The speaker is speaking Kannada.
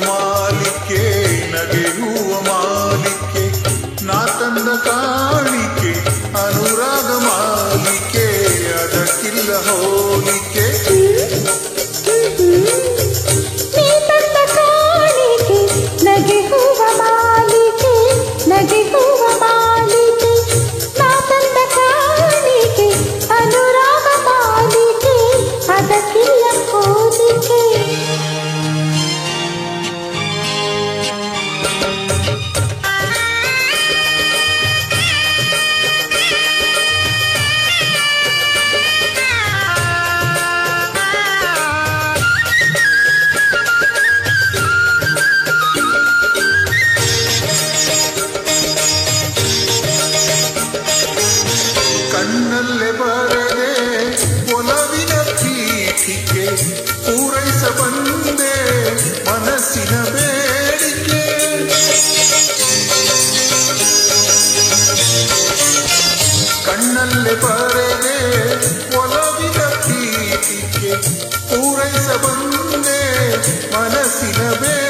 ಮಾಲಿಕೆ ನಗೆಯುವ ಮಾಲಿಕೆ ನಾ ತಂದ ಕಾಣಿಕೆ ಅನುರಾಗ ಮಾಲಿಕೆ ಅದಕ್ಕಿಲ್ಲ ಹೋಲಿಕೆ ನಗೆಯುವ ಮಾಲಿಕೆ ನಗೆಯುವ ಮಾಲಿಕೆ ನಾ ತಂದ ಕಾಣಿಕೆ ಅನುರಾಗ ಮಾಲಿಕೆ ಅದಕ್ಕಿಲ್ಲ ಹೋಲಿಕೆ ಕಣ್ಣಲ್ಲೇ ಬರದೆ ಒಲವಿನ ಪೀಠಿಕೆ ಪೂರೈಸ ಬಂದೆ ಮನಸ್ಸಿನ ಬೇಡಿಕೆ ಕಣ್ಣಲ್ಲೇ ಬರದೆ ಒಲವಿನ ಪೀಠಿಕೆ ಪೂರೈಸ ಬಂದೆ ಮನಸ್ಸಿನ ಬೇಡಿಕೆ